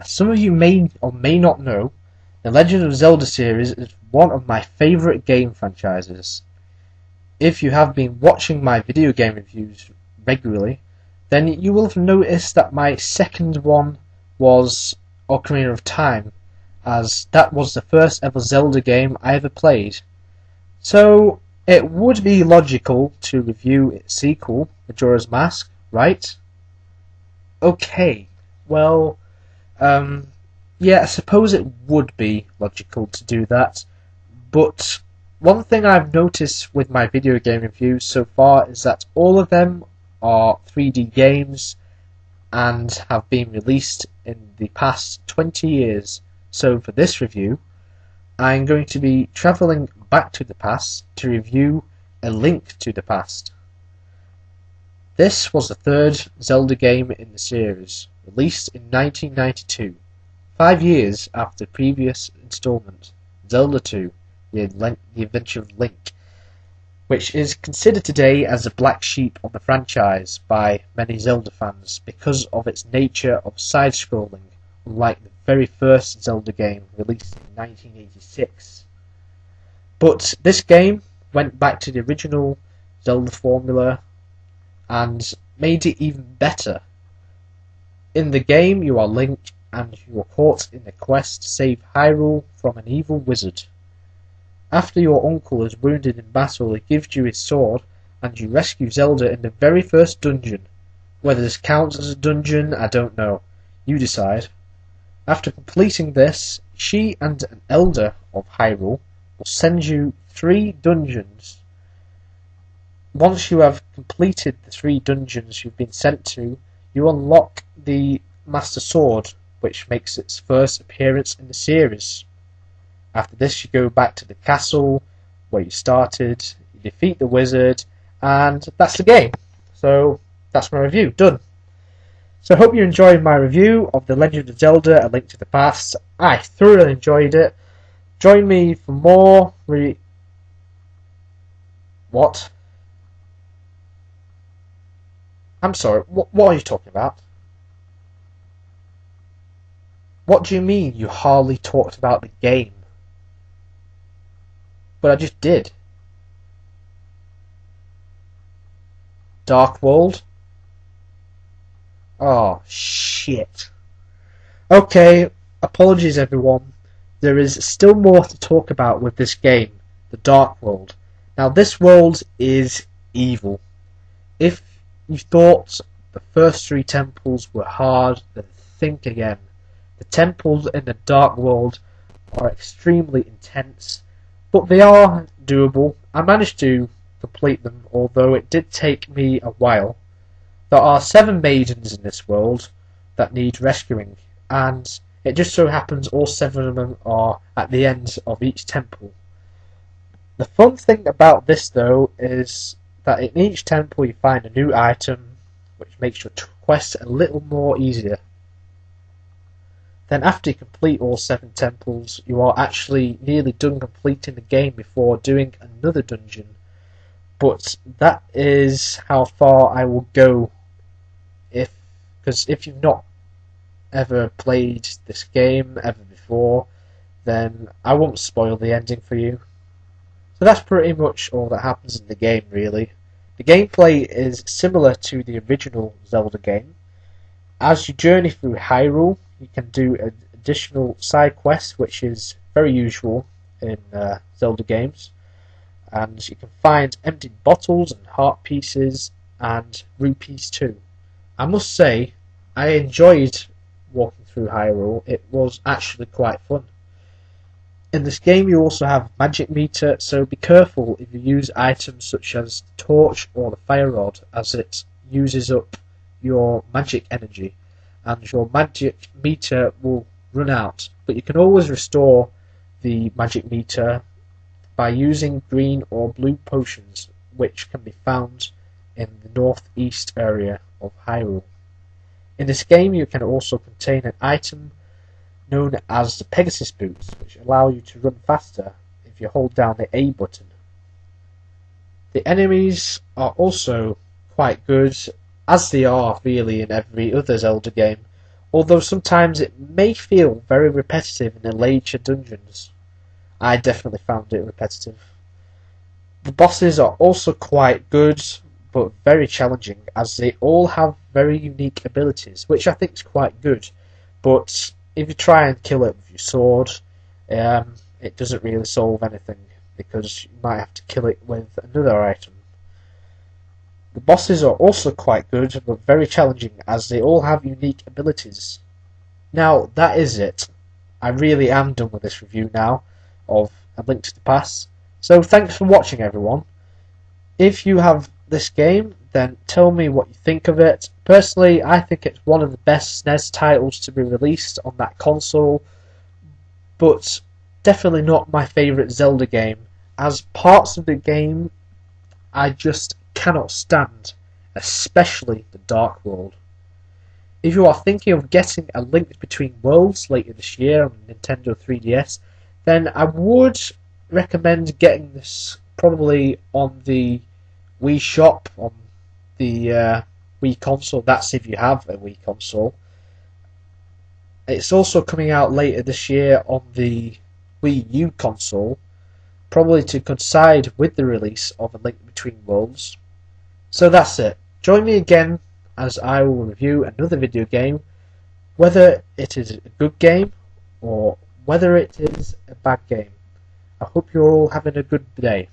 As some of you may or may not know, the Legend of Zelda series is one of my favourite game franchises. If you have been watching my video game reviews regularly, then you will have noticed that my second one was Ocarina of Time, as that was the first ever Zelda game I ever played. So it would be logical to review its sequel, Majora's Mask, right? Okay, well, yeah, I suppose it would be logical to do that, but one thing I've noticed with my video game reviews so far is that all of them are 3D games and have been released in the past 20 years. So for this review, I'm going to be travelling back to the past to review A Link to the Past. This was the third Zelda game in the series, released in 1992, 5 years after the previous installment, Zelda 2, The Adventure of Link, which is considered today as the black sheep of the franchise by many Zelda fans because of its nature of side-scrolling, unlike the very first Zelda game released in 1986. But this game went back to the original Zelda formula and made it even better. In the game, you are Link and you are caught in the quest to save Hyrule from an evil wizard. After your uncle is wounded in battle, he gives you his sword and you rescue Zelda in the very first dungeon. Whether this counts as a dungeon, I don't know. You decide. After completing this, she and an elder of Hyrule will send you 3 dungeons. Once you have completed the 3 dungeons you've been sent to, you unlock the Master Sword, which makes its first appearance in the series. After this, you go back to the castle where you started, you defeat the wizard, and that's the game. So that's my review, done. So I hope you enjoyed my review of The Legend of Zelda: A Link to the Past. I thoroughly enjoyed it. Join me for more What? I'm sorry, what are you talking about? What do you mean you hardly talked about the game? But I just did. Dark World? Oh, shit. Okay, apologies everyone. There is still more to talk about with this game, the Dark World. Now this world is evil. If you thought the first 3 temples were hard, then think again. The temples in the Dark World are extremely intense, but they are doable. I managed to complete them, although it did take me a while. There are 7 maidens in this world that need rescuing, and it just so happens all 7 of them are at the end of each temple. The fun thing about this though is that in each temple you find a new item which makes your quest a little more easier. Then after you complete all 7 temples, you are actually nearly done completing the game before doing another dungeon. But that is how far I will go, because if you've not ever played this game ever before, then I won't spoil the ending for you. So that's pretty much all that happens in the game, really. The gameplay is similar to the original Zelda game. As you journey through Hyrule, you can do additional side quests, which is very usual in Zelda games. And you can find emptied bottles and heart pieces and rupees too. I must say, I enjoyed walking through Hyrule. It was actually quite fun. In this game you also have magic meter, so be careful if you use items such as the torch or the fire rod, as it uses up your magic energy and your magic meter will run out. But you can always restore the magic meter by using green or blue potions, which can be found in the northeast area of Hyrule. In this game you can also contain an item known as the Pegasus Boots, which allow you to run faster if you hold down the A button. The enemies are also quite good, as they are really in every other Zelda game, although sometimes it may feel very repetitive in the later dungeons. I definitely found it repetitive. The bosses are also quite good, but very challenging, as they all have very unique abilities, which I think is quite good. But if you try and kill it with your sword, it doesn't really solve anything, because you might have to kill it with another item. The bosses are also quite good, but very challenging, as they all have unique abilities. Now, that is it. I really am done with this review now of A Link to the Past. So thanks for watching, everyone. If you have this game, then tell me what you think of it. Personally, I think it's one of the best SNES titles to be released on that console, but definitely not my favourite Zelda game, as parts of the game I just cannot stand, especially the Dark World. If you are thinking of getting A Link Between Worlds later this year on Nintendo 3DS, then I would recommend getting this probably on the Wii Shop, on the Wii console. That's if you have a Wii console. It's also coming out later this year on the Wii U console, probably to coincide with the release of A Link Between Worlds. So that's it. Join me again as I will review another video game, whether it is a good game or whether it is a bad game. I hope you're all having a good day.